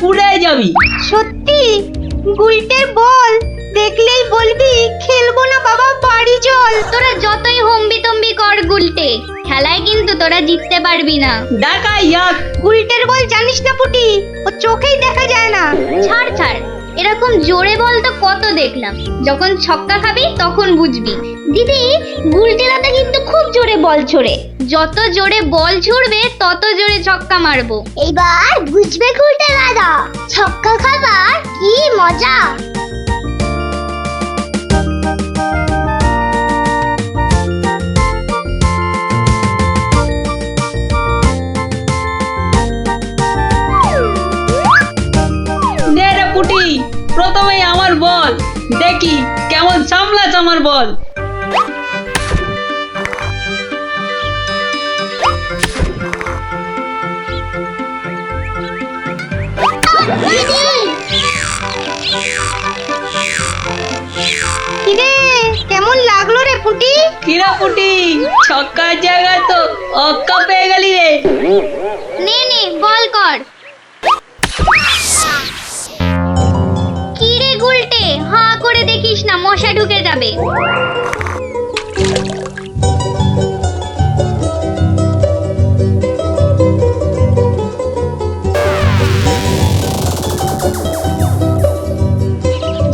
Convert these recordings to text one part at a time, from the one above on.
পুড়ে যাবি। সত্যি? গুলটের বল দেখলেই বলবি খেলবো না বাবা, বাড়ি চল। তোরা যতই হম্বি তম্বি কর গুলটে, খেলায় কিন্তু তোরা জিততে পারবি না। দেখা যাক। গুলটের বল জানিস না পুটি, ও চোখেই দেখা যায় না। ছাড় ছাড়, এরকম জোরে বল তো কত দেখলাম, যখন ছক্কা খাবি তখন বুঝবি। দিদি, গুলটে দাদা কিন্তু খুব জোরে বল ছোড়ে, যত জোরে বল ছুড়বে তত জোরে ছক্কা মারবো। এইবার বুঝবে গুলটে দাদা, ছক্কা খাবার কি মজা। নে রে পুটি, প্রথমেই আমার বল, দেখি কেমন সামলাস আমার বল। কিরে কেমন লাগলো রে পুটি? কিরা পুটি, ছক্কার জায়গায় তো অক্কা পেয়ে গেলি রে। নে নে বল কর। কি রে গুলটে, হাঁ করে দেখিস না, মশা ঢুকে যাবে।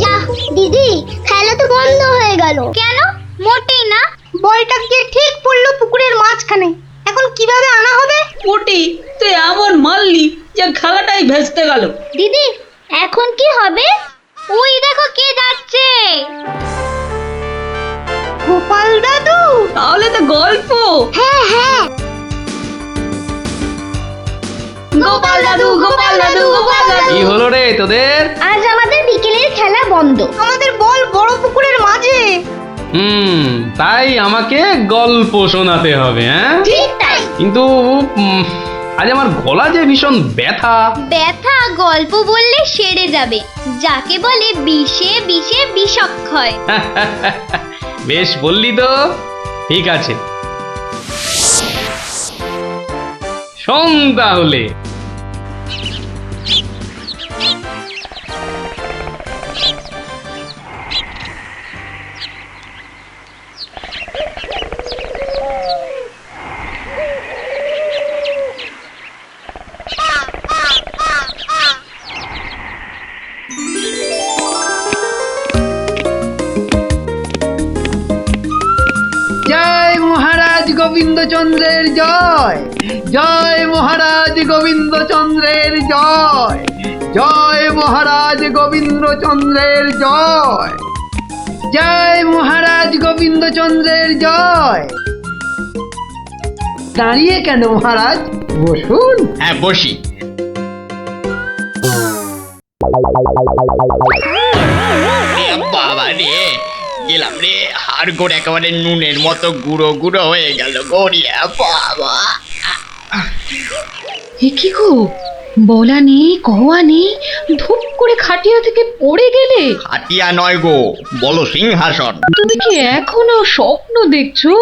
যা দিদি, খেলা তো বন্ধ হয়ে গেল। কেন? মোটেই না। বলটা গিয়ে ঠিক পড়লো পুকুরের মাঝখানে, এখন কিভাবে আনা হবে? পুটি, তুই এমন মারলি যে খেলাটাই ভেস্তে গেল। দিদি, এখন কি হবে? ওই দেখো কে যাচ্ছে। গোপাল দাদু। তাহলে তো গল্প। হ্যাঁ হ্যাঁ, গোপাল দাদু, গোপাল দাদু, গোপাল দাদু। কি হলো রে তোদের? আজ আমাদের বিকেলের খেলা বন্ধ। আমাদের বল বড় পুকুরের মাঝে। তাই আমাকে গল্প শোনাতে হবে, হ্যাঁ? ঠিক তাই। কিন্তু আজ আমার গলা যে ভীষণ ব্যথা। ব্যথা গল্প বললে সেরে যাবে, যাকে বলে বিষে বিষে বিষক্ষয়। বেশ বললি তো, ঠিক আছে, শোন তাহলে। জয় মহারাজ গোবিন্দচন্দ্রের জয়, জয় মহারাজ গোবিন্দচন্দ্রের জয়, জয় মহারাজ গোবিন্দচন্দ্রের জয়, জয় মহারাজ গোবিন্দচন্দ্রের জয়। দাঁড়িয়ে কেন মহারাজ, বসুন। হ্যাঁ বসি। বাবা রে, গেলাম রে, হাড় গোড় একেবারে নুনের মতো গুঁড়ো গুঁড়ো হয়ে গেল গড়িয়া। বাবা, কি গো, বলা নেই কওয়া নেই, ধুপ করে খাটিয়া থেকে পড়ে গেলে। হাতিয়া নয় গো, বলো সিংহাসন। তুমি কি এখনো স্বপ্ন দেখছো?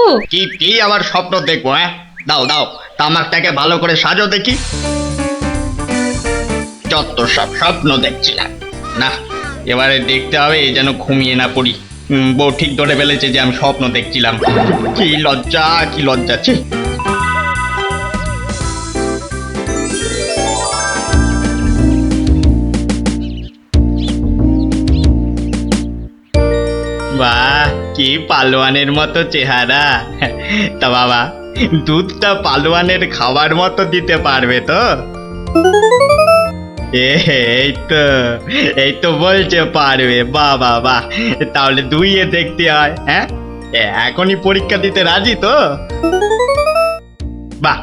কি আবার স্বপ্ন দেখবো? হ্যাঁ, দাও দাও, তামাকটাকে ভালো করে সাজো দেখি। যত সব স্বপ্ন দেখছিলাম, না এবারে দেখতে হবে যেন ঘুমিয়ে না পড়ি। বউ ঠিক ধরে ফেলেছে যে আমি স্বপ্ন দেখছিলাম। কি লজ্জা, কি লজ্জা। ছি। বাহ, কি পালোয়ানের মতো চেহারা। তা বাবা, দুধটা পালোয়ানের খাবার মতো দিতে পারবে তো? এই তো বলছে পারবে। বাহ বাহ বাহ, তাহলে দুইয়ে দেখতে হয়। হ্যাঁ, এখনই পরীক্ষা দিতে রাজি তো? বাহ,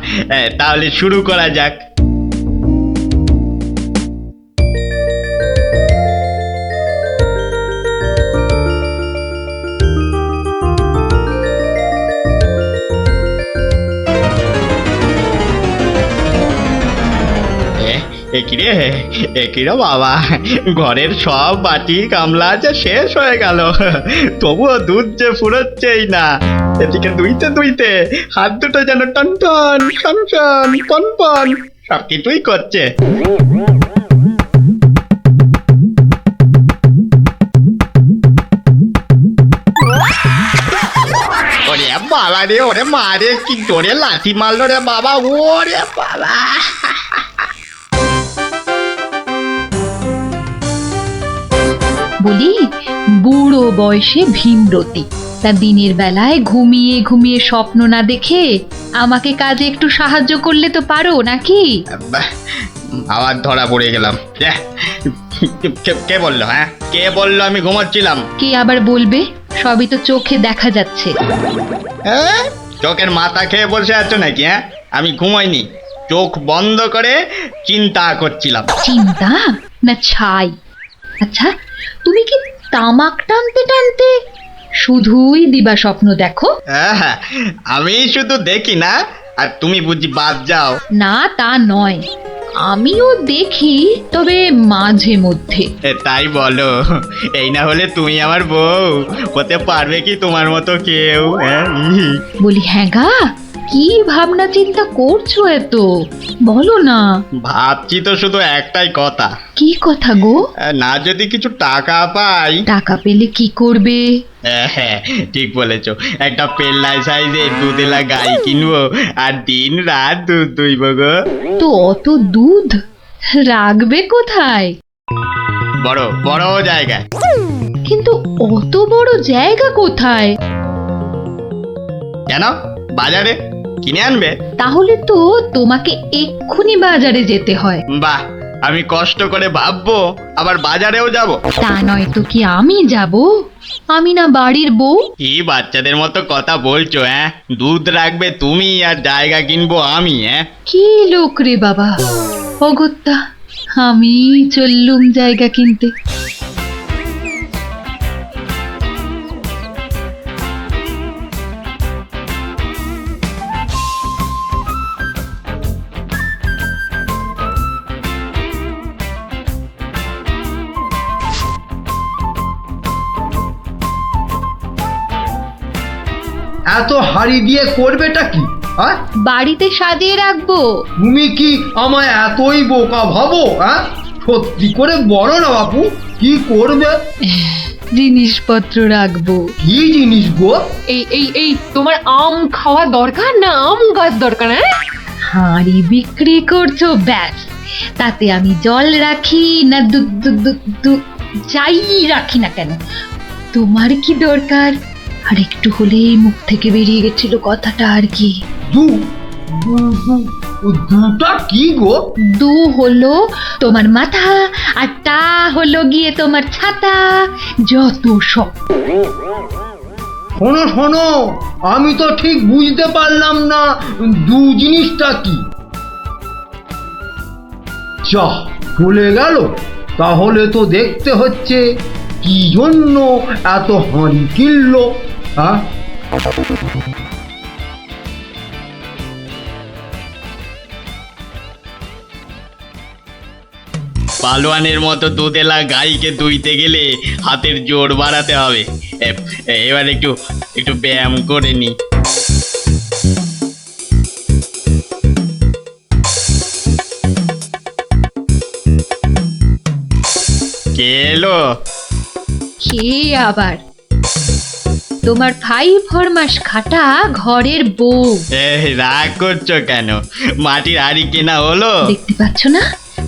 তাহলে শুরু করা যাক। একিরে বাবা, ঘরের সব বাটি গামলা যে শেষ হয়ে গেল, তবুও দুধ যে ফুরোচ্ছেই না। এদিকে দুইতে দুইতে হাত দুটো যেন টন টন টন টন পন পন সব কিছুই করছে। রে ওরে মারে, কি জোরে লাথি মারলো রে বাবা, ওরে বাবা। বলি বুড়ো বয়সে ভীমরতি, তা দিনের বেলায় ঘুমিয়ে ঘুমিয়ে স্বপ্ন না দেখে আমাকে কাজে একটু সাহায্য করলে তো পারো নাকি? বাহ, আবার ধরা পড়ে গেলাম। কে বললো? হ্যাঁ, কে বললো আমি ঘুমাচ্ছিলাম? কে আবার বলবে? সবই তো চোখে দেখা যাচ্ছে। হ্যাঁ, চোখের মাথা খেয়ে বসে আছো নাকি? হ্যাঁ, আমি ঘুমাইনি, চোখ বন্ধ করে চিন্তা করছিলাম। চিন্তা না ছাই? আচ্ছা, তুমি কি তামাক টানতে টানতে শুধুই দিবা স্বপ্ন দেখো? হ্যাঁ, আমি শুধু দেখি না, আর তুমি বুঝি বাদ যাও? না তা নয়, আমিও দেখি, তবে মাঝে মধ্যে। তাই বলো? এই না হলে তুমি আমার বউ হতে পারবে কি তোমার মতো কেউ? হ্যাঁ, বলি হ্যাঁ গা, কি ভাবনা চিন্তা করছো এত? বলো না। ভাবছি তো শুধু একটাই কথা, কি কথা গো? না যদি কিছু টাকা পাই। টাকা পেলে কি করবে? হ্যাঁ, ঠিক বলেছো, একটা পেল্লাই সাইজের দুধেলা গাই কিনবো আর দিন রাত দুধ দুইব গো। তো অত দুধ রাখবে কোথায়? বড় বড় জায়গায়। কিন্তু অত বড় জায়গা কোথায়? কেন, বাজারে কিনে আনবে? তাহলে তো তোমাকে এক্ষুনি বাজারে যেতে হয়। বাহ, আমি কষ্ট করে ভাববো আবার বাজারেও যাব? তা নয় তো কি আমি যাব? আমি না বাড়ির বউ? কি বাচ্চাদের মতো কথা বলছো? হ্যাঁ, দুধ রাখবে তুমি আর জায়গা কিনবো আমি? হ্যাঁ, কি লোক রে বাবা, অগত্যা আমি চললুম জায়গা কিনতে। এত হাড়ি দিয়ে করবেটা কি? হ্যাঁ, বাড়িতে সাজিয়ে রাখবো। তুমি কি আমায় এতই বোকা ভাবো? হ্যাঁ, সত্যি করে বলো না বাপু, কি করবে? জিনিসপত্র রাখবো। কি জিনিস গো? এই তোমার আম খাওয়া দরকার না আম গাছ দরকার? হ্যাঁ, হাঁড়ি বিক্রি করছো ব্যাস, তাতে আমি জল রাখি না দুধ দুধ দুধ দুধ যাই রাখি না কেন, তোমার কি দরকার? আর একটু হলেই মুখ থেকে বেরিয়ে গেছিল কথাটা আর কি। দুটা কি গো? দু হলো তোমার মাথা, আর টা হলো গিয়ে তোমার ছাতা, যত সব। শোনো শোনো, আমি তো ঠিক বুঝতে পারলাম না দু জিনিসটা কি। যা চলে গেল, তাহলে তো দেখতে হচ্ছে কি জন্য এত হাঁড়ি কিনলো। হ্যাঁ, পালোয়ানের মতো দুধেলা গাইকে দুইতে গেলে হাতের জোর বাড়াতে হবে। এবার একটু একটু ব্যায়াম করে নি। কে এলো? কে আবার? তোমার 5 ফরমাস খাটা ঘরের বউ। রাগ করছো কেন? মাটির হাড়ি কেনা হলো? দেখতে পাচ্ছ না?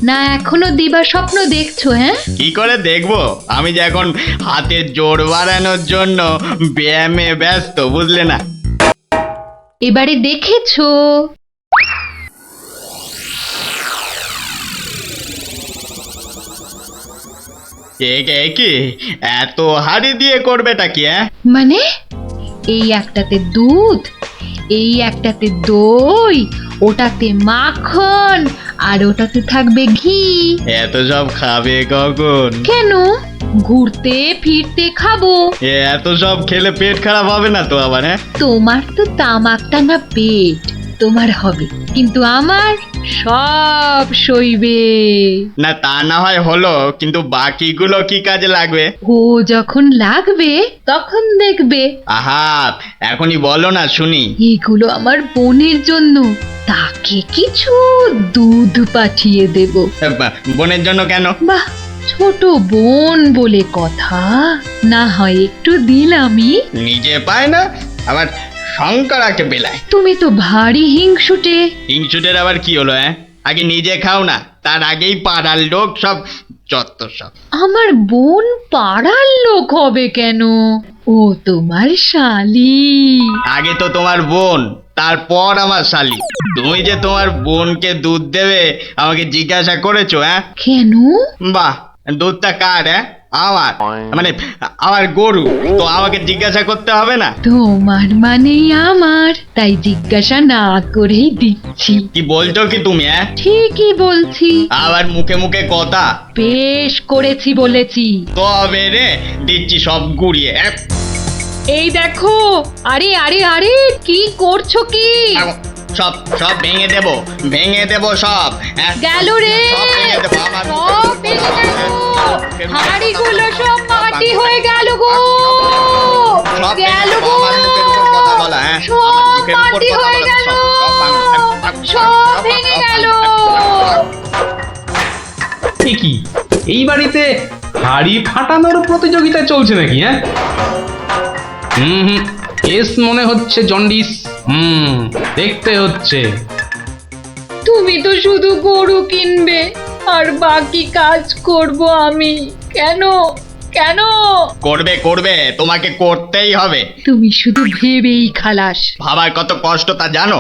না এখনো দিবা স্বপ্ন দেখছো? হ্যাঁ, কি করে দেখবো? আমি যে এখন হাতের জোর বাড়ানোর জন্য ব্যায়ামে ব্যস্ত, বুঝলে না? এবারে দেখেছো? কি এত হাড়ি দিয়ে করবেটা কি? হ্যাঁ, মানে এই একটাতে দুধ, এই একটাতে দই, ওটাতে মাখন, আর ওটাতে থাকবে ঘি। এত সব খাবে কখন? কেন, ঘুরতে ফিরতে খাবো। এত সব খেলে পেট খারাপ হবে না তো আবার? হ্যাঁ, তোমার তো তামাক টানা পেট, তোমার হবে, কিন্তু আমার সব সইবে। না তা না হয় হলো, কিন্তু বাকিগুলো কি কাজে লাগবে? ও যখন লাগবে তখন দেখবে। আহা, এখনই বলো না শুনি। এগুলো আমার বোনের জন্য, তাকে কিছু দুধ পাঠিয়ে দেব। বোনের জন্য কেন? বাহ, ছোট বোন বলে কথা, না হয় একটু দিলামই। নিজে পায় না, আবার শঙ্করাকে বেলায়। তুমি তো ভারী হিংসুটে। হিংসুটের আবার কি হলো? আগে নিজে খাও না, তার আগেই পাড়ার লোক সব যত সব। আমার বোন পাড়ার লোক হবে কেন? ও তোমার শালি। আগে তো তোমার বোন, তারপর আমার শালি। তুমি যে তোমার বোনকে দুধ দেবে আমাকে জিজ্ঞাসা করেছো? কেন? বাহ, দুধটা কার? আমার, মানে আমার গরু, তো আমাকে জিজ্ঞাসা করতে হবে না? তোমার মানেই আমার, তাই জিজ্ঞাসা না করেই দিচ্ছি। কি বলছো কি তুমি? ঠিকই বলছি। আবার মুখে মুখে কথা। বেশ করেছি বলেছি। তবে রে দিচ্ছি সব গুড়িয়ে। এই দেখো, আরে আরে আরে কি করছো কি? সব সব ভেঙে দেবো, ভেঙে দেবো সব। গেল রে, সব ভেঙে দেবো, আমার সব ভেঙে গেল। হাঁড়িগুলো সব মাটি হয়ে গেল গো, সব গেল গো, আমার মুখের উপর কথা বলা। সব মাটি হয়ে গেল, সব ভেঙে গেল। কি এই বাড়িতে হাড়ি ফাটানোর প্রতিযোগিতা চলছে নাকি? হুম, এস মনে হচ্ছে জন্ডিস। দেখতে হচ্ছে। তুমি তো শুধু গরু কিনবে আর বাকি কাজ করব আমি। কেন কেন? করবে করবে, তোমাকে করতেই হবে। তুমি শুধু ভেবেই খালাস। ভাবার কত কষ্ট তা জানো?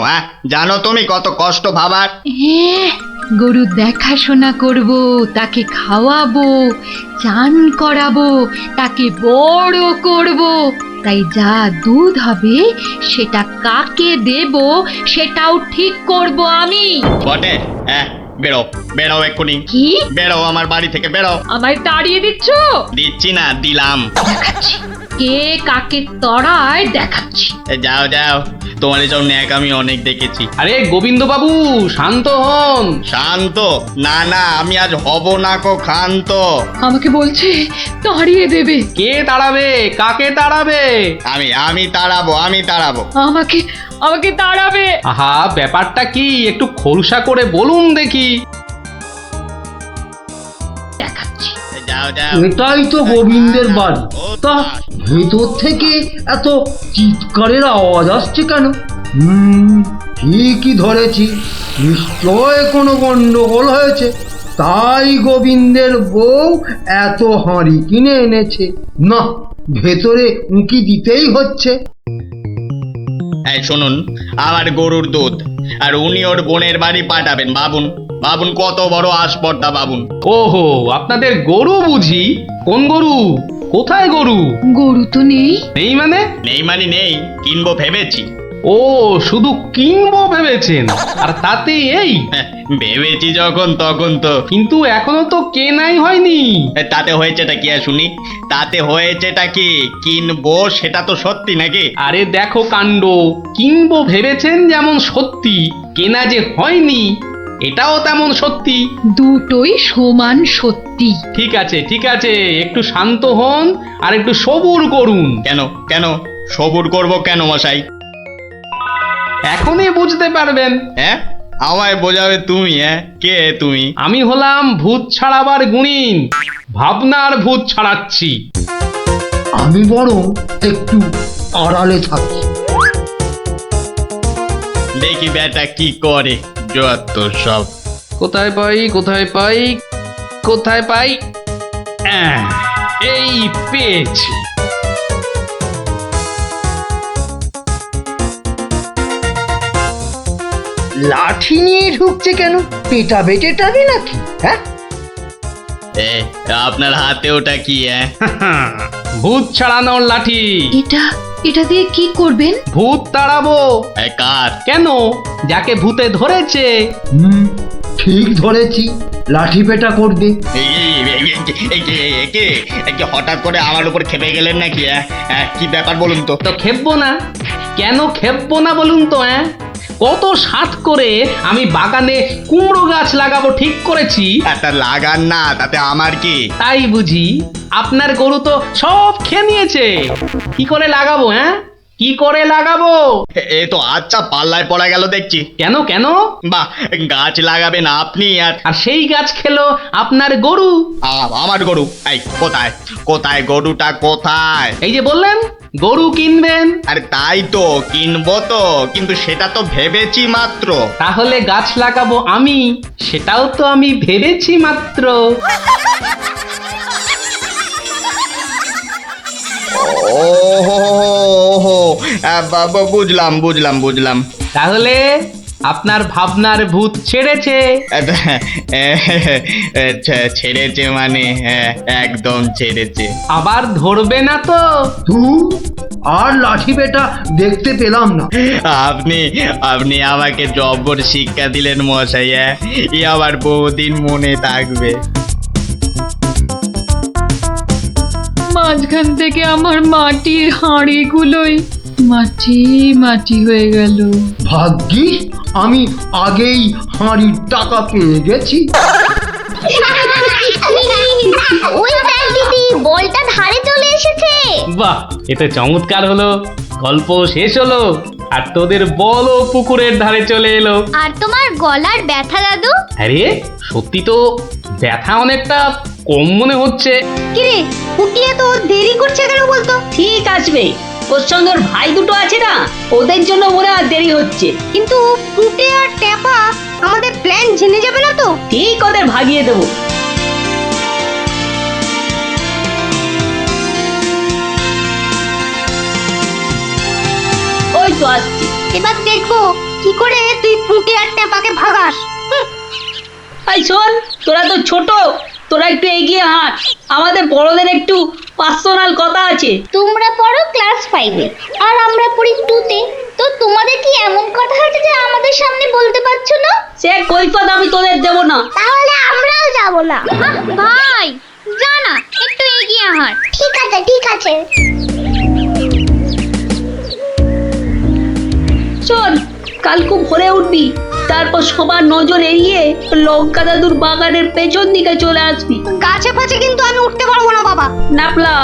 জানো তুমি কত কষ্ট ভাবার? গরু দেখাশোনা করব, তাকে খাওয়াবো, চান করাবো, তাকে বড় করব। তাই যা দুধ হবে সেটা কাকে দেব সেটাও ঠিক করব আমি। বটে? বেরো বেরো এক্ষুনি। কি? বেরো আমার বাড়ি থেকে, বেরো। আমায় তাড়িয়ে দিচ্ছ? দিচ্ছি না, দিলাম। দেখাচ্ছি কে কাকে তড়ায়, দেখাচ্ছি। যাও যাও, তোমার এসব ন্যাক আমি অনেক দেখেছি। আরে গোবিন্দ বাবু, শান্ত হন। শান্ত? না না, আমি আজ হব না কো ক্ষান্ত। আমাকে বলছে তাড়িয়ে দেবে। কে তাড়াবে? কাকে তাড়াবে? আমি তাড়াবো, আমি তাড়াবো। আমাকে আমাকে তাড়াবে। আহা, ব্যাপারটা কি একটু খোলসা করে বলুন দেখি। দেখাচ্ছি। যাও যাও। এটাই তো গোবিন্দের বাড়ি। তা ভেতর থেকে এত চিৎকারের আওয়াজ আসছে কেন? ঠিকই ধরেছি, নিশ্চয় কোনো গন্ডগোল হয়েছে, তাই গোবিন্দের বউ এত হাঁড়ি কিনে এনেছে। না, ভেতরে উঁকি দিতেই হচ্ছে। এই শুনুন, আমার গরুর দুধ, আর উনি ওর বোনের বাড়ি পাঠাবেন। ভাবুন ভাবুন কত বড় আসপর্দা, ভাবুন। ওহো, আপনাদের গরু বুঝি? কোন গরু? কোথায় গরু? গরু তো নেই। নেই মানে? নেই মানে নেই, কিনবো ভেবেছি। ও, শুধু কিনবো ভেবেছেন? আর তাতে এই? ভেবেছি যখন তখন তো। কিন্তু এখনো তো কেনাই হয়নি। তাতে হয়েছেটা কি শুনি? তাতে হয়েছেটা কি? কিনবো সেটা তো সত্যি নাকি? আরে দেখো কাণ্ড, কিনবো ভেবেছেন যেমন সত্যি, কেনা যে হয়নি এটাও তেমন সত্যি। দুটোই সমান সত্যি। ঠিক আছে ঠিক আছে, একটু শান্ত হন আর একটু সবুর করুন। কেন কেন সবুর করব কেন মশাই? এখনই বুঝতে পারবেন। আমায় বোঝাবে তুমি? কে তুমি? আমি হলাম ভূত ছাড়াবার গুণিন, ভাবনার ভূত ছাড়াচ্ছি। আমি বরং একটু আড়ালে থাকি। দেখি বেটা কি করে, যত সব। কোথায় পাই কোথায় পাই কোথায় পাই? এই পেয়েছি। লাঠি নিয়ে ঢুকছে কেন? পেটা বেটেটাবি নাকি? আপনার হাতে ওটা কি? ভূত ছাড়ানোর লাঠি। এটা দিয়ে কি করবেন? ভূত তাড়াবো। কার? কেন? যাকে ভূতে ধরেছে। ঠিক ধরেছি, লাঠি পেটা করবে। হঠাৎ করে আমার উপর খেপে গেলেন নাকি? কি ব্যাপার বলুন তো? তো খেপবো না কেন? খেপবো না বলুন তো? কত সাত করে আমি বাগানে কুমড়ো গাছ লাগাবো ঠিক করেছি। তা লাগান না, তাতে আমার কি? তাই বুঝি? আপনার গরু তো সব খেয়ে নিয়েছে। কি করে লাগাবো? কি করে লাগাবো? এ তো আচ্ছা পাল্লায় পড়া গেল দেখছি। কেন কেন? বাহ, গাছ লাগাবেন আপনি আর আর সেই গাছ খেলো আপনার গরু। আমার গরু? এই কোথায় কোথায় গরুটা কোথায়? এই যে বললেন গরু কিনবেন। আরে তাই তো কিনবো তো, কিন্তু সেটা তো ভেবেছি মাত্র। তাহলে গাছ লাগাবো আমি, সেটাও তো আমি ভেবেছি মাত্র। ওহো, বুঝলাম বুঝলাম বুঝলাম। তাহলে আপনার ভাবনার ভূত ছেড়েছে। ছেড়েছে মানে? হ্যাঁ, একদম ছেড়েছে। আবার ধরবে না তো? তুই আর লাঠি বেটা দেখতে পেলাম না। আপনি আপনি আমাকে জব্বর শিক্ষা দিলেন মশাই। এ আবার বহুদিন মনে থাকবে। মাঝখান থেকে আমার মাটির হাঁড়িগুলোই মাটি মাটি হয়ে গেল। ভাগ্যিস আমি আগেই হাঁড়ির টাকা পেয়ে গেছি। ওই দেখ দিদি, বলটা ধারে চলে এসেছে। বাহ, এটা চমৎকার হলো। গল্প শেষ হলো আর তোদের বলও পুকুরের ধারে চলে এলো। আর তোমার গলার ব্যথা দাদু? আরে সত্যি তো ব্যথা অনেকটা কম মনে হচ্ছে। কিরে পুটি এত দেরি করছে কেন বলতো? ঠিক আসবে, ওর সঙ্গে ওর ভাই দুটো আছে না, ওদের জন্য ওরা আর দেরি হচ্ছে। কিন্তু পুটে আর টেপা আমাদের প্ল্যান জেনে যাবে না তো? ঠিক ওদের ভাগিয়ে দেবো। ওই তো আসছি। এবার দেখবো কি করে তুই পুটে আর টেপাকে ভাগাস। এই শোন, তোরা তো ছোট, তোরা একটু এগিয়ে হাঁট, আমাদের বড়দের একটু পার্সোনাল কথা আছে। তোমরা পড়ো ক্লাস 5-এ আর আমরা পড়ি 2-তে, তো তোমাদের কি এমন কথা আছে যে আমাদের সামনে বলতে পারছো না? সে কৈফত আমি তোদের দেবো না। তাহলে আমরাও যাব না। ভাই জানা, একটু এগিয়ে হাঁট। ঠিক আছে ঠিক আছে। শোন, কাল খুব ভোরে উঠবি, তারপর সবার নজর এড়িয়ে লঙ্কা দাদুর বাগানের পেছন দিকে চলে আসবি। গাছে ফাছে কিন্তু আমি উঠতে পারবো না বাবা। নাপলা,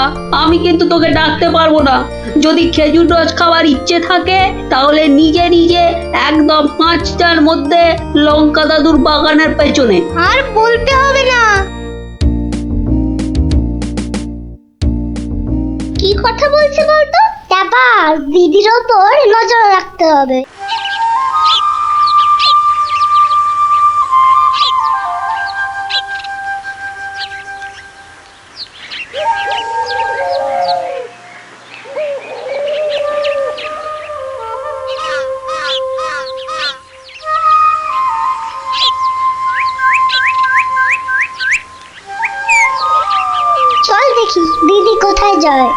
আমি কিন্তু তোকে ডাকতে পারবো না। যদি খেজুর রস খাওয়ার ইচ্ছে থাকে তাহলে নিজে নিজে একদম 5টার মধ্যে লঙ্কা দাদুর বাগানের পেছনে। আর বলতে হবে না। কি কথা বলছে বলতো? তারপর দিদির ওপর নজর রাখতে হবে। চল দেখি দিদি কোথায় যায়।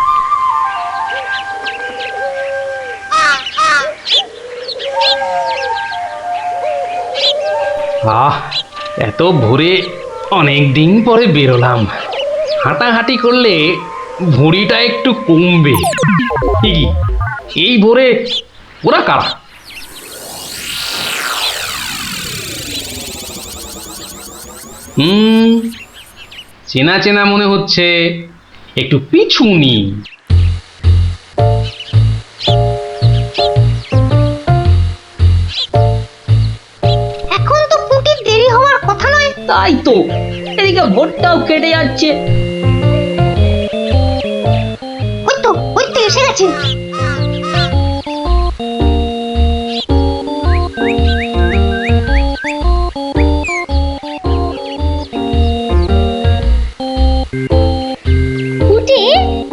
আহ, এত ভোরে অনেক দিন পরে বেরোলাম। হাঁটাহাঁটি করলে ভুঁড়িটা একটু কমবে। কি এই ভোরে ওরা কারা? চেনা চেনা মনে হচ্ছে, একটু পিছু নি। এখন তো পুটির দেরি হওয়ার কথা নয়। তাই তো, এদিকে ভোটটাও কেটে যাচ্ছে। ওই তো এসে গেছে।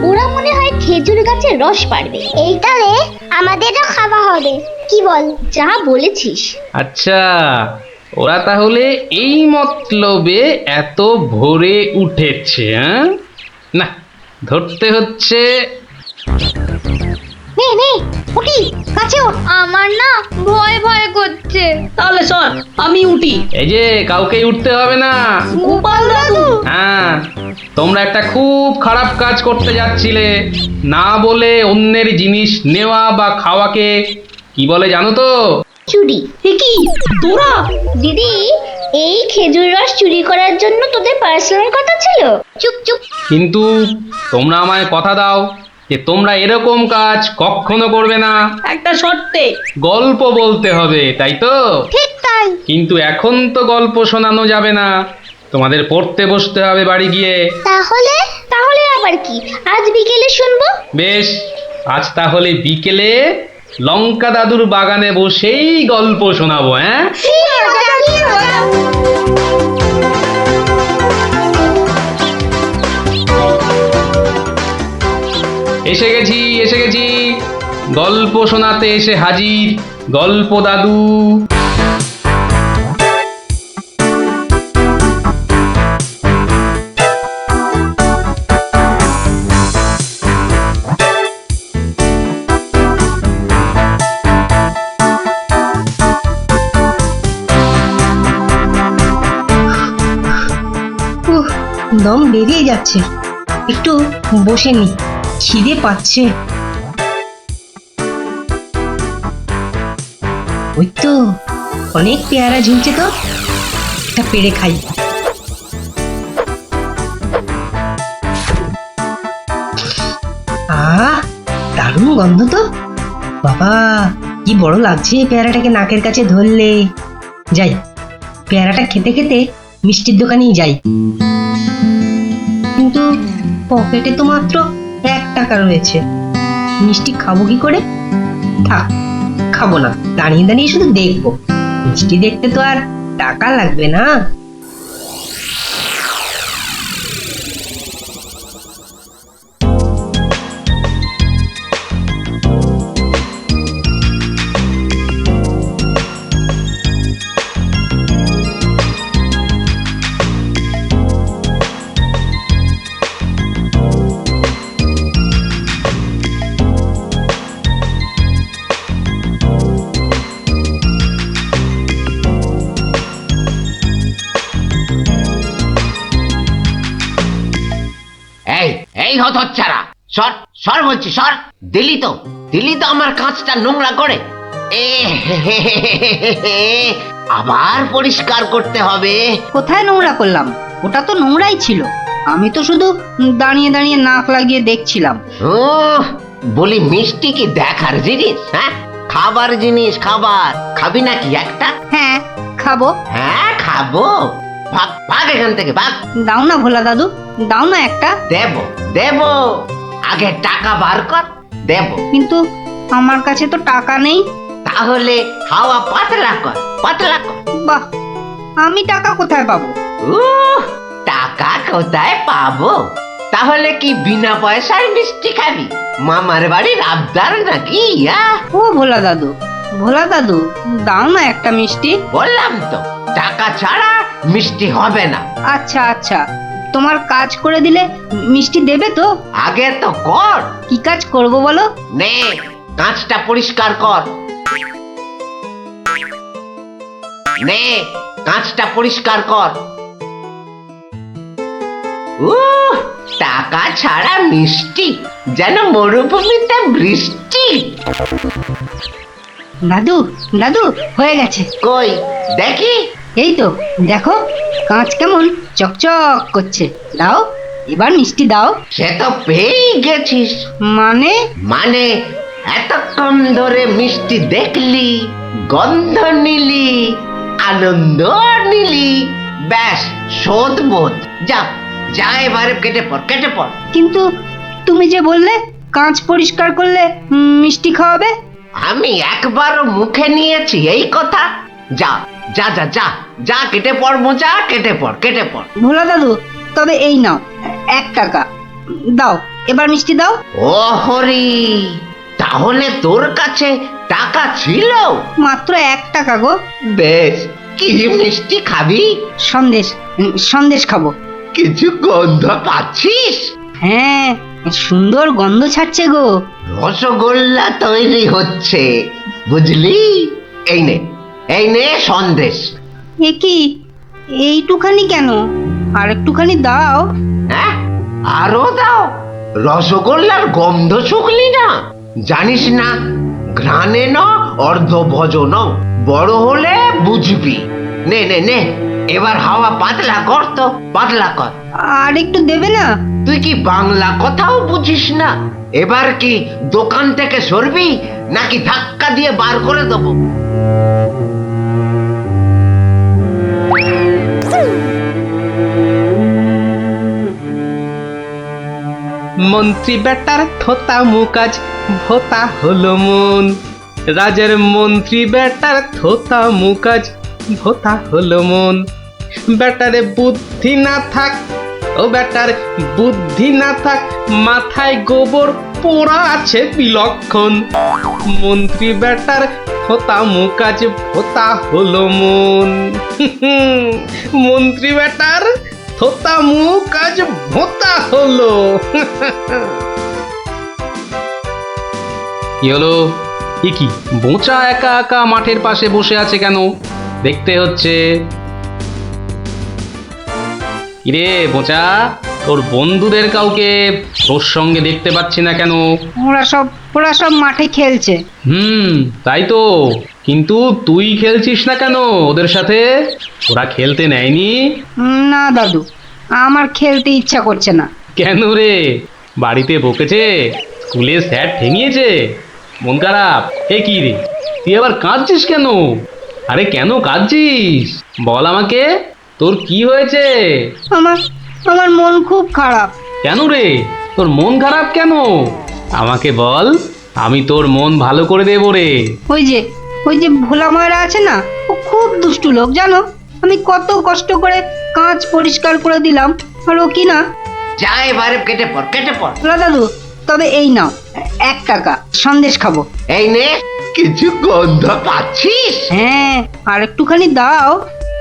ওরা মনে হয় খেজুর গাছের রস পাড়বে। এইটারে আমাদেরও খাওয়া হবে, কি বল? যা বলেছিস। আচ্ছা, ওরা তাহলে এই মতলবে এত ভোরে উঠেছে। না, ধরতে হচ্ছে। নে নে পুটি কাছে ওঠ। আমার না ভয় ভয় করছে। তাহলে শোন, আমি উঠি। এই যে কাউকেই উঠতে হবে না। গোপাল দাদু, হ্যাঁ, তোমরা একটা খুব খারাপ কাজ করতে যাচ্ছিলে। না বলে অন্যের জিনিস নেওয়া বা খাওয়াকে কি বলে জানো তো? চুরি। এ কি তোরা? দিদি, এই খেজুর রস চুরি করার জন্য তোদের পার্সোনাল কথা ছিল? চুপ চুপ। কিন্তু তোমরা আমায় কথা দাও, যে তোমরা এরকম কাজ কখনো করবে না। একটা শর্তে। গল্প বলতে হবে, তাই তো? ঠিক তাই। কিন্তু এখন তো গল্প শোনানো যাবে না, তোমাদের পড়তে বসতে হবে বাড়ি গিয়ে। তাহলে তাহলে আবার কি, আজ বিকেলে শুনবো। বেশ, আজ তাহলে বিকেলে লঙ্কা দাদুর বাগানে বসেই গল্প শোনাবো। হ্যাঁ, এসে গেছি এসে গেছি, গল্প শোনাতে এসে হাজির গল্প দাদু। দম বেরিয়ে যাচ্ছে, একটু বসে নি, খিদে পাচ্ছে। ওই তো অনেক পেয়ারা ঝুলছে, তো একটা পেড়ে খাই। দারুণ গন্ধ তো, বাবা কি বড় লাগছে পেয়ারাটাকে নাকের কাছে ধরলে। যাই, পেয়ারাটা খেতে খেতে মিষ্টির দোকানেই যাই। কিন্তু পকেটে তো মাত্র 1 টাকা রয়েছে, মিষ্টি খাবো কি করে? থাক, খাবো না, দাঁড়িয়ে দাঁড়িয়ে শুধু দেখবো। মিষ্টি দেখতে তো আর টাকা লাগবে না। এই হতচ্ছাড়া, সর সর বলছি, সর। দিলি তো আমার কাঁচটা নোংরা করে। আবার পরিষ্কার করতে হবে। কোথায় নোংরা করলাম? ওটা তো নোংরাই ছিল। আমি তো শুধু দাঁড়িয়ে দাঁড়িয়ে নাক লাগিয়ে দেখছিলাম। বলি মিষ্টি কি দেখার জিনিস? হ্যাঁ, খাবার জিনিস, খাবার। খাবি নাকি একটা? হ্যাঁ খাবো। হ্যাঁ খাবো, ভাগ ভাগ এখান থেকে, ভাগ। দাও না ভোলা দাদু, দাও না একটা। দেব, আগে টাকা বার কর, দেব। কিন্তু আমার কাছে তো টাকা নেই। তাহলে হাওয়া পাতলা কর। বাহ, আমি টাকা কোথায় পাবো? টাকা কোথায় পাবো? তাহলে কি বিনা পয়সায় মিষ্টি খাবি? মামার বাড়ির আবদার নাকি? ও ভোলা দাদু, দাও না একটা মিষ্টি। বললাম তো, টাকা ছাড়া মিষ্টি হবে না। আচ্ছা, তোমার কাজ করে দিলে মিষ্টি দেবে তো? আগে তো কর। কি কাজ করব বলো? নে, কাঁচটা পরিষ্কার কর। নে, কাঁচটা পরিষ্কার কর। টাকা ছাড়া মিষ্টি যেন মরুভূমিতে বৃষ্টি। দাদু হয়ে গেছে। কই দেখি। এই তো দেখো, কাঁচ কেমন চকচক করছে। দাও, এবার মিষ্টি দাও। সে তো পেয়ে গেছিস। মানে এতক্ষণ ধরে মিষ্টি দেখলি, গন্ধ নিলি, আনন্দ নিলি, ব্যাস শোধ বোধ। যা এবারে কেটে পড়। কিন্তু তুমি যে বললে কাঁচ পরিষ্কার করলে মিষ্টি খাওয়াবে। আমি একবারও মুখে নিয়েছি এই কথা? যা, কেটে পড় মোজা, কেটে পড়। ভোলা দাদু, তবে এই নাও 1 টাকা দাও, এবার মিষ্টি দাও। ও হরি, তাহলে তোর কাছে টাকা ছিল? মাত্র 1 টাকা গো। বেশ, কি মিষ্টি খাবি? সন্দেশ খাবো। কিছু গন্ধ পাচ্ছিস? হ্যাঁ, সুন্দর গন্ধ ছাড়ছে গো। রসগোল্লা তৈরি হচ্ছে, বুঝলি? এই নে সন্দেশ। এ কি, এইটুখানি কেন? আর একটুখানি দাও। হ্যাঁ, আরো দাও। রসগোল্লার গন্ধ শুকলি না? জানিস না, ঘ্রাণে ন অর্ধ ভজন, বড় হলে বুঝবি। নে, এবার হাওয়া পাতলা কর তো, পাতলা কর। আর একটু দেবে না? তুই কি বাংলা কথাও বুঝিস না? এবার কি দোকান থেকে সরবি নাকি ধাক্কা দিয়ে বার করে দেবো? মন্ত্রী বেটার থোতা মুকাজ ভোতা হলো মন, রাজার মন্ত্রী বেটার থোতা মুকাজ ভোতা হলো মন। বেটারে বুদ্ধি না থাক, ও বেটার বুদ্ধি না থাক, মাথায় গোবর পোড়া আছে বিলক্ষণ। মন্ত্রী বেটার থোতা মুকাজ ভোতা হলো মন। মন্ত্রী বেটার থোতা মুকাজ ভোতা হলো। কি হলো? কি বোঁচা একা একা মাঠের পাশে বসে আছে কেন? দেখতে হচ্ছে। কিরে বোঁচা, তোর বন্ধুদের কাউকে তোর সঙ্গে দেখতে পাচ্ছি না কেন? ওরা সব মাঠে খেলছে। তাই তো, কিন্তু তুই খেলছিস না কেন ওদের সাথে? ওরা খেলতে নেয়নি? না দাদু, আমার খেলতে ইচ্ছা করছে না। কেন রে? বাড়িতে বকেছে? স্কুলে স্যার ঠেঙিয়েছে? মন খারাপ? এ কি রে, তুই আবার কাঁদছিস কেন? আরে কেন কাঁদছিস বল আমাকে, তোর কি হয়েছে? আমার মন খুব খারাপ। কেন রে, তোর মন খারাপ কেন? আমাকে বল, আমি তোর মন ভালো করে দেবো রে। ওই যে ভোলা ময়রা আছে না, ও খুব দুষ্টু লোক জানো। আমি কত কষ্ট করে কাঁচ পরিষ্কার করে দিলাম, আর ও কি না। যা এবারে কেটে পড়। দাদু, তবে এই নাও 1 টাকা, সন্দেশ খাবো। এই নে, কিছু গন্ধ পাচ্ছিস? হ্যাঁ, আর একটুখানি দাও।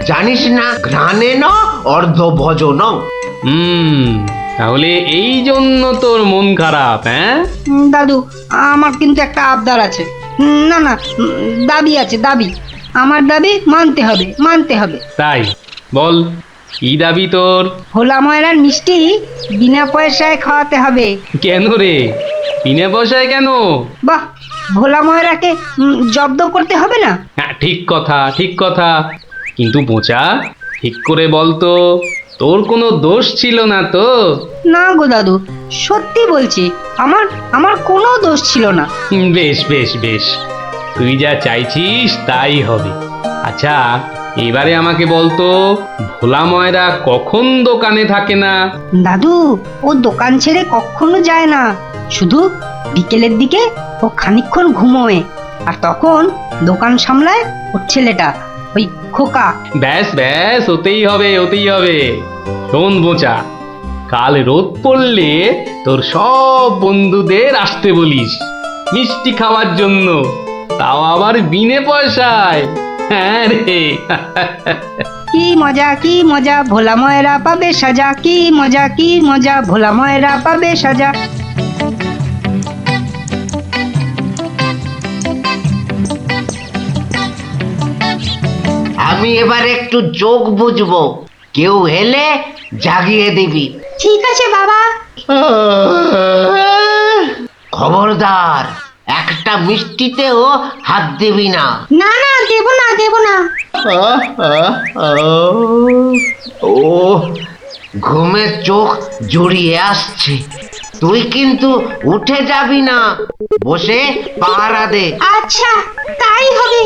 জানিস না, ঘ্রাণে ন অর্ধ ভজন। তাহলে এই জন্য তোর মন খারাপ? হ্যাঁ দাদু, আমার কিন্তু একটা আবদার আছে। না, দাবি আছে, দাবি। আমার দাবি মানতে হবে। তাই বল, কি দাবি তোর? ভোলা ময়রার মিষ্টি বিনা পয়সায় খাওয়াতে হবে। কেন রে, বিনা পয়সায় কেন? বাহ, ভোলা ময়রাকে জব্দ করতে হবে না? হ্যাঁ, ঠিক কথা। কিন্তু বোঁচা, ঠিক করে বলতো, তোর কোনো দোষ ছিল না তো? না গো দাদু, সত্যি বলছি, আমার কোনো দোষ ছিল না। বেশ, তুই যা চাইছিস তাই হবে। আচ্ছা, এবারে আমাকে বলতো, ভোলা ময়রা কখন দোকানে থাকে না? দাদু, ও দোকান ছেড়ে কখনো যায় না। শুধু বিকেলের দিকে ও খানিকক্ষণ ঘুমোয়, আর তখন দোকান সামলায় ওর ছেলেটা, ওই খোকা। ব্যাস, ওতেই হবে। শোন বোঁচা, কাল রোদ পড়লে তোর সব বন্ধুদের আসতে বলিস মিষ্টি খাওয়ার জন্য, তাও আবার বিনে পয়সায়। হ্যাঁ রে। কি মজা, ভোলা ময়রা পাবে সাজা। কি মজা, ভোলা ময়রা পাবে সাজা। আমি এবার একটু চোখ বুঝবো, কেউ এলে জাগিয়ে দিবি। ঠিক আছে বাবা। খবরদার, একটা মিষ্টিতেও হাত দিবি না। না, দেব না। ও, ঘুমের চোখ জড়িয়ে আসছে। তুই কিন্তু উঠে যাবি না, বসে পাহারা দে। আচ্ছা, তাই হবে।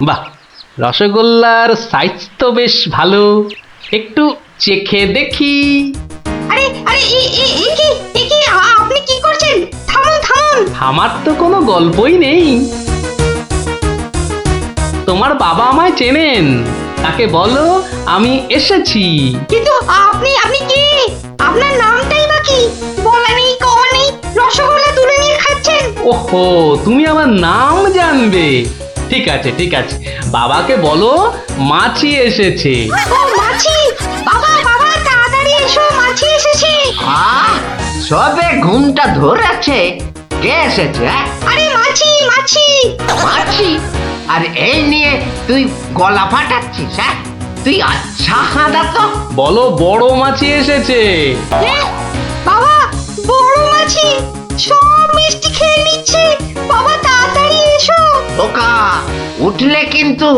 বাহ, রসগোল্লার সাইজ তো বেশ ভালো, একটু চেখে দেখি। আরে আপনি কি করছেন? থামুন। আমার তো কোনো গল্পই নেই। তোমার বাবা আমায় চেনেন, তাকে বলো আমি এসেছি। কিন্তু আপনি কি? আপনার নামটাই বা কি? বলা নেই, কওয়া নেই, রসগোল্লা তুলে নিয়ে খাচ্ছেন। ওহো, তুমি আমার নাম জানবে? ঠিক আছে, বাবাকে বলো মাছি এসেছে। ও মাছি! বাবা, তাড়াতাড়ি এসো, মাছি এসেছে। সবে ঘুমটা ধরেছে, কে এসেছে? আরে মাছি! মাছি? আর এই নিয়ে তুই গলা ফাটাচ্ছিস? হ্যাঁ, তুই আচ্ছা হাঁদা তো। বলো বড় মাছি এসেছে। বাবা বড় মাছি সব মিষ্টি খেয়ে নিচ্ছে, বাবা তাড়াতাড়ি এসো। বোকা, উঠলে কিন্তু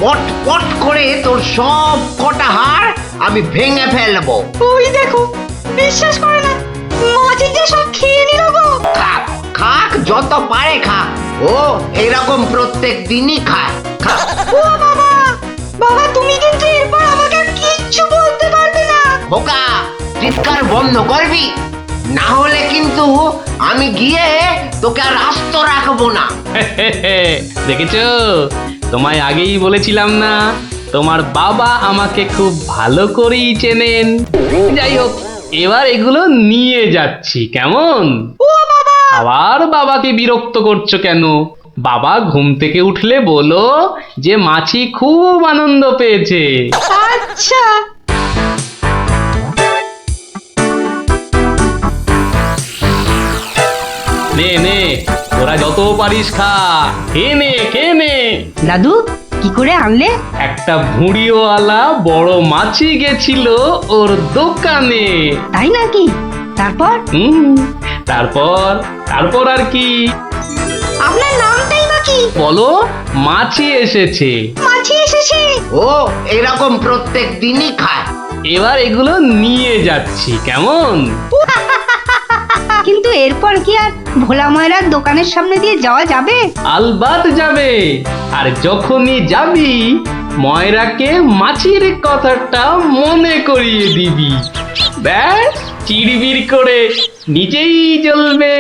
পট পট করে তোর সব কটা হাড় আমি ভেঙে ফেলবো। ওই দেখো, বিশ্বাস করে না, মাছি যে সব খেয়ে নিল গো। খাক খাক, যত পারে খাক। ও এরকম প্রত্যেক দিনই খায়। খা। ও বাবা, বাবা তুমি কিন্তু এরপর আমাকে আর কিচ্ছু বলতে পারবে না। বোকা, চিৎকার বন্ধ করবি, না হলে কিন্তু আমি গিয়ে তোকে আর আস্ত রাখবো না। দেখেছো, তোমায় আগেই বলেছিলাম না তোমার বাবা আমাকে খুব ভালো করেই চেনেন। যাই হোক, এবার এগুলো নিয়ে যাচ্ছি, কেমন? আবার বাবাকে বিরক্ত করছো কেন? বাবা ঘুম থেকে উঠলে বলো যে মাছি খুব আনন্দ পেয়েছে। আচ্ছা। নে নে, তোরা যত পারিস খা, খেয়ে নে খেয়ে নে। দাদু কি করে আনলে? একটা ভুঁড়িওয়ালা বড় মাছি গেছিল ওর দোকানে। তাই নাকি? তারপর? তারপর তারপর আর কি? আপনার নামটাই বা কি? বলো, মাছি এসেছে। মাছি এসেছে। ও এরকম প্রত্যেক দিনই খায়। এবার এগুলো নিয়ে যাচ্ছি, কেমন? কিন্তু এরপর কি আর ভোলা ময়রার দোকানের সামনে দিয়ে যাওয়া যাবে? আলবাত যাবে। আর যখনই যাবি, ময়রাকে মাছির কথাটা মনে করিয়ে দিবি। ব্যাস, চিড়বির করে নিজেই জ্বলবে।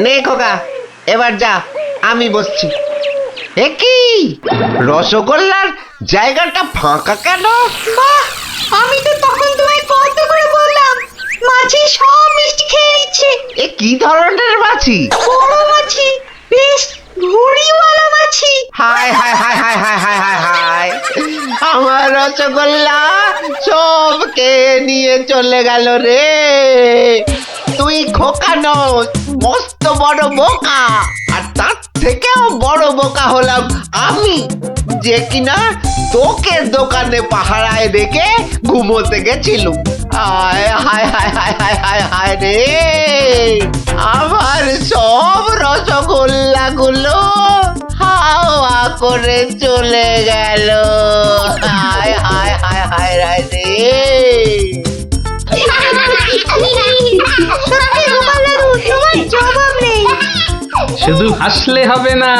নে খোকা, এবার যা, আমি বসছি। এ কি, রসগোল্লার জায়গাটা ফাঁকা কেন? বাহ, আমি তো তখন তোমায় কত করে বললাম মাছি সব মিষ্টি খেয়ে নিচ্ছে। এ কি ধরনের মাছি? বড় মাছি, বেশ ভুঁড়িওয়ালা মাছি। হায় হায় হায় হায় হায় হায় হায় হায়, আমার রসগোল্লা সব কে নিয়ে চলে গেল রে। তুই খোকা নস, মস্ত বড় বোকা। আর তার থেকেও বড় বোকা হলাম আমি, যে কিনা তোকে দোকানে পাহারায় রেখে ঘুমোতে গেছিলুম। হায় হায় হায় হায় হায় হায় হায় রে, আমার সব রসগোল্লা গুলো হাওয়া করে চলে গেল। হায় হায় হায় হায় হায় রে। সত্যি গোপাল দাদু, তোমার জবাব নেই। শুধু হাসলে হবে না,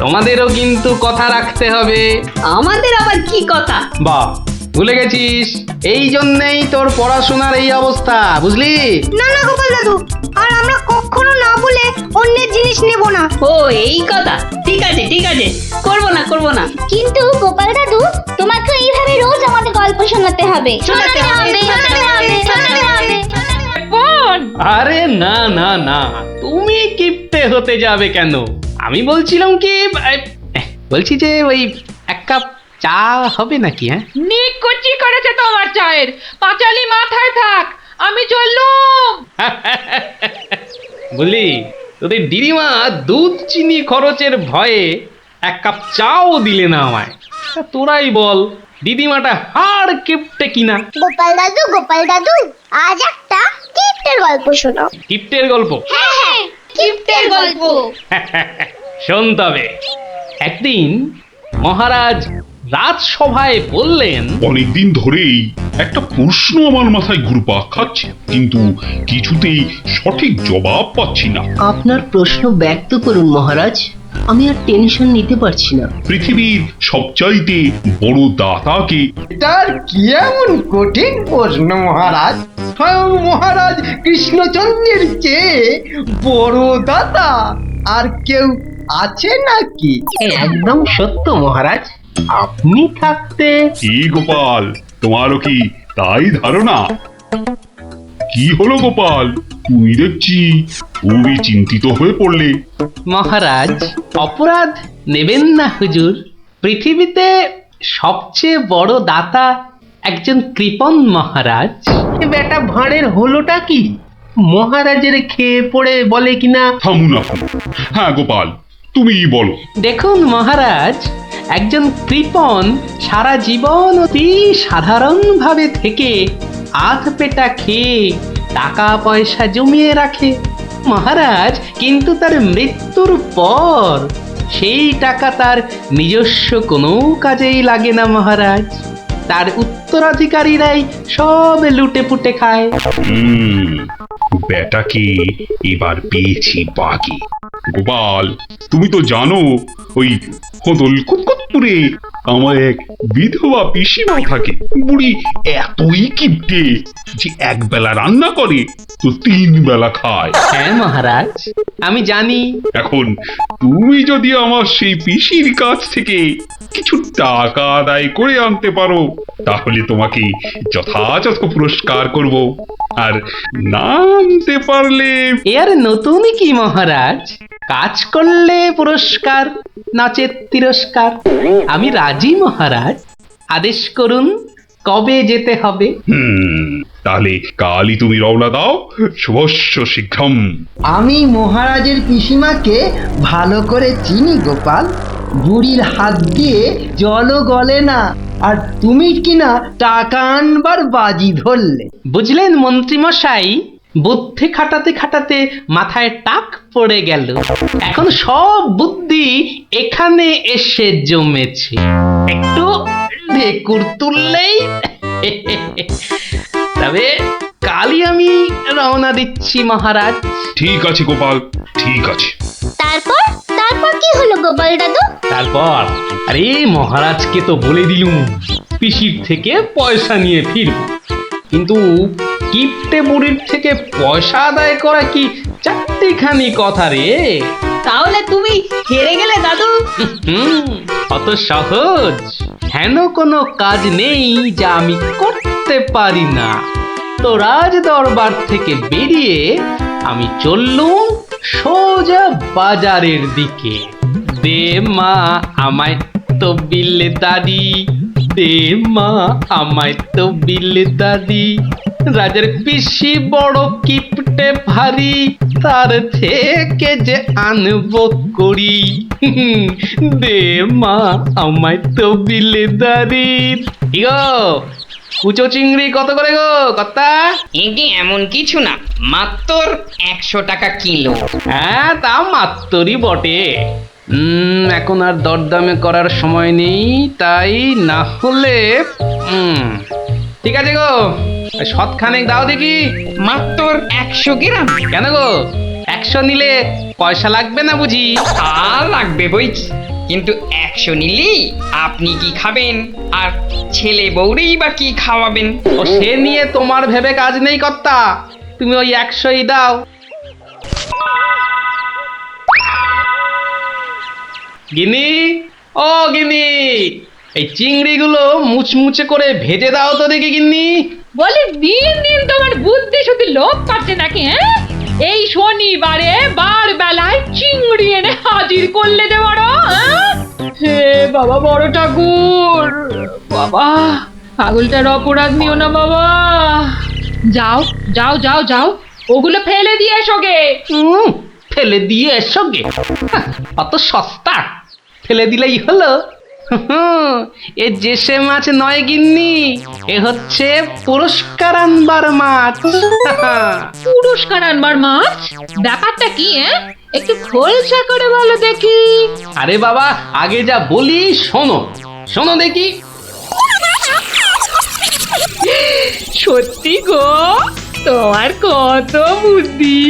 তোমাদেরও কিন্তু কথা রাখতে হবে। আমাদের আবার কি কথা? বাহ, ভুলে গেছিস? এই জন্যেই তোর পড়াশোনার এই অবস্থা, বুঝলি? না না গোপাল দাদু, আর আমরা কখনো না বলে অন্যের জিনিস নেব না। ও এই কথা, ঠিক আছে ঠিক আছে, করবো না করবো না। কিন্তু গোপাল দাদু, তোমাকে এইভাবে রোজ আমাদের গল্প শোনাতে হবে। শোনাতে হবে, শোনাতে হবে, শোনাতে হবে। আরে না না না, তুমি কিপ্টে হতে যাবে কেন? আমি বলছিলাম কি, বলছি যে ওই এক কাপ চা হবে নাকি? হ্যাঁ, নিকুচি করেছে তোমার চায়ের, পাঁচালি মাথায় থাক, আমি চললুম। বুঝলি, তোদের দিদিমা দুধ চিনি খরচের ভয়ে এক কাপ চাও দিলে না আমায়। তা তোরাই বল, দিদিমাটা হাড় কিপ্টে কিনা? গোপাল দাদু, আজ একটা কিপ্টের গল্প শোনাও। কিপ্টের গল্প? হ্যাঁ, কিপ্টের গল্প। শোন তবে। একদিন মহারাজ রাজসভায় বললেন, অনেকদিন ধরেই একটা প্রশ্ন আমার মাথায় ঘুরপাক খাচ্ছে, কিন্তু কিছুতেই সঠিক জবাব পাচ্ছি না। আপনার প্রশ্ন ব্যক্ত করুন মহারাজ, আমি আর টেনশন নিতে পারছি না। পৃথিবীর সবচাইতে বড় দাতাকে? এটার কি এমন কঠিন প্রশ্ন মহারাজ? স্বয়ং মহারাজ কৃষ্ণচন্দ্রের চেয়ে বড় দাতা আর কেউ আছে নাকি? একদম সত্য মহারাজ, আপনি থাকতে। কি গোপাল, তোমারও কি তাই ধারণা? কি হলো গোপাল, তুমি দেখছি খুবই চিন্তিত হয়ে পড়লে। মহারাজ অপরাধ নেবেন না হুজুর, পৃথিবীতে সবচেয়ে বড় দাতা একজন কৃপণ মহারাজ। বেটা ভাঁড়ের হলোটা কি? কি? মহারাজের খেয়ে পড়ে বলে কিনা থামুন আপনি। হ্যাঁ গোপাল, তুমিই বলো। দেখুন মহারাজ, একজন কৃপণ সারা জীবন অতি সাধারণভাবে থেকে আধ পেটা খেয়ে টাকা পয়সা জমিয়ে রাখে মহারাজ, কিন্তু তার মৃত্যুর পর সেই টাকা তার নিজস্ব কোনো কাজেই লাগে না মহারাজ। তার উত্তরাধিকারীরাই সব লুটে পুটে খায়। বেটাকে এবার পেয়েছি বাগে। গোপাল, তুমি তো জানো ওই হদল কুতকুতপুরে আমার এক বিধবা পিসিমা থাকে। বুড়ি এতই কিপটে যে এক বেলা রান্না করে তো 3 বেলা খায়। হ্যাঁ মহারাজ, আমি জানি। এখন তুমি যদি আমার সেই পিসির কাছ থেকে কিছু টাকা আদায় করে আনতে পারো তাহলে তোমাকে যথাযথ পুরস্কার করব, আর না আনতে পারলে এর নতুন কি মহারাজ? কাজ করলে পুরস্কার, নাচের তিরস্কার। আমি রাজি মহারাজ, আদেশ করুন কবে যেতে হবে। তাহলে কালই তুমি রওনা দাও। শুভস্য শীঘ্রম। আমি মহারাজের পিসিমাকে ভালো করে চিনি গোপাল। বুড়ির হাত দিয়ে জলও গলে না, আর তুমি কিনা টাকা আনবার বাজি ধরলে। বুঝলেন মন্ত্রী মশাই, বুদ্ধি খাটাতে খাটাতে মাথায় টাক পড়ে গেল। এখন সব বুদ্ধি এখানে এসে জমেছে। একটু ঢেকুর তুললেই তবে কালই আমি রওনা দিচ্ছি মহারাজ। ঠিক আছে গোপাল, ঠিক আছে। তারপর তারপর কি হলো গোপাল দাদু? তারপর আরে মহারাজকে তো বলে দিলুম পিসির থেকে পয়সা নিয়ে ফিরব, কিন্তু কিপটে বুড়ির থেকে পয়সা আদায় করা কি চারটিখানি কথা রে। তাহলে তুমি হেরে গেলে দাদু। অত সহজ হেন কোনো কাজ নেই যা আমি করতে পারি না। তো রাজ দরবার থেকে বেরিয়ে আমি চললুম সোজা বাজারের দিকে। দে মা আমায় তো বিলে দাদি, দে মা আমায় তো বিলে দাদি। রাজার পিসি বড় কিপটে ভারী, তার থেকে যে আনবো করি। দে মা আমায় তো বিলে দাদি। ইগো কুচো চিংড়ি কত করে গো কর্তা? এগে এমন কিছু না, মাত্র 100 টাকা কিলো। হ্যাঁ তা মাত্রই বটে। এখন আর দরদামে করার সময় নেই, তাই না হলে ঠিক আছে গো, শতখানেক দাও দেখি। মাত্র 100 গ্রাম। কেন গো, 100 নিলে পয়সা লাগবে না বুঝি? তা লাগবে বইছি, কিন্তু 100 নিলেই আপনি কি খাবেন আর ছেলে বউরেই বা কি খাওয়াবেন? ও সে নিয়ে তোমার ভেবে কাজ নেই কর্তা, তুমি ওই 100ই দাও। গিনি, ও গিনি, এই চিংড়িগুলো মুচমুচে করে ভেজে দাও তো দেখি গিন্নি। বলে দিন দিন তোমার বুদ্ধি শুধু লোপ পাচ্ছে নাকি? হ্যাঁ, এই শনিবারে বার বেলায় চিংড়ি এনে হাজির করলে যে বড়। হে বাবা বড় ঠাকুর, বাবা পাগলটার অপরাধ নিও না বাবা। যাও যাও যাও যাও, ওগুলো ফেলে দিয়ে এসো গে। ফেলে দিয়ে এসো গে? অত সস্তা? ফেলে দিলেই হলো? এ জেসে মাছ নয় গিন্নি, এ হচ্ছে পুরস্কার আনবার মাছ। পুরস্কার আনবার মাছ? ব্যাপারটা কি? একটু খোলসা করে বলো দেখি। আরে বাবা, আগে যা বলি শোনো, শোনো দেখি। সত্যি গো, তোমার কত বুদ্ধি।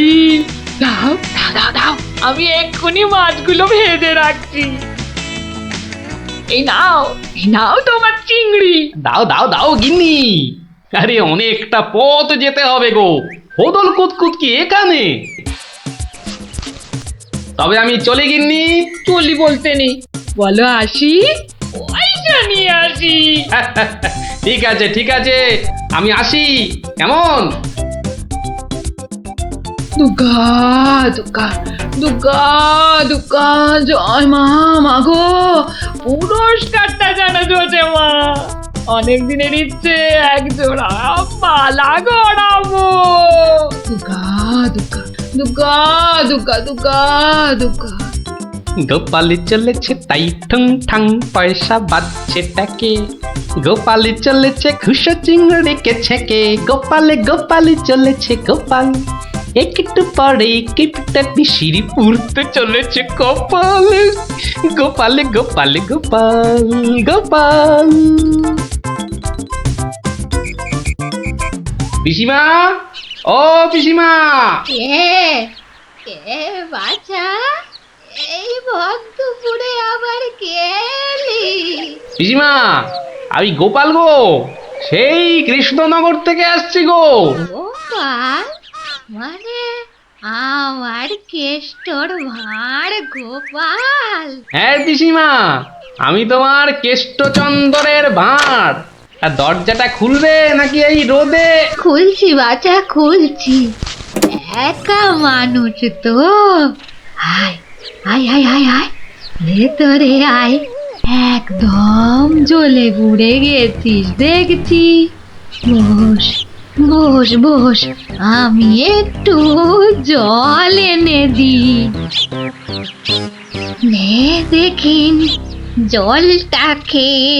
দাও দাও দাও দাও, আমি এক্ষুনি মাছগুলো ভেজে রাখছি। এই নাও তোমার চিংড়ি। দাও দাও দাও গিন্নি। আরে অনেকটা পথ যেতে হবে গো, হদল কুতকুত কি এখানে? তবে আমি চলে গিন্নি। চলি বলতে নেই, বলো আসি, পয়সা নিয়ে আসি। ঠিক আছে ঠিক আছে, আমি আসি। কেমন? দুর্গা দুর্গা দুর্গা দুর্গা, জয় মা। মাগো পুরস্কারটা জানা জোটে মা, অনেক দিনের ইচ্ছে এক জোড়া পালা গড়াবো। দুর্গা দুর্গা দুর্গা দুর্গা দুর্গা দুর্গা। গোপালে চলেছে তাই ঠুং ঠাং পয়সা বাজছে টাকে গোপালে চলেছে খুশো চিংড়িকে ছেকে গোপালে গোপালে চলেছে গোপাল একটু পরে কিপটা পিসিরি পুরতে চলেছে কপালে গোপালে গোপালে গোপাল গোপাল পিসিমা ও পিসিমা কে বাছা এই ভক্তপুরে আবার কে এলি? পিসিমা আমি গোপাল গো সেই কৃষ্ণনগর থেকে আসছি গো গোপাল মানে আমার কেষ্টর ভাঁড় গোপাল? হ্যাঁ পিসিমা আমি তোমার কেষ্টচন্দরের ভাঁড় আর দরজাটা খুলবে নাকি এই রোদে খুলছি বাছা খুলছি, একা মানুষ তো। আয় আয় আয় আয় আয় ভেতরে আয়, একদম জ্বলে পুড়ে গেছিস দেখছি। বস বস বস, আমি একটু জল এনে দিই। নে দেখিন জলটা খেয়ে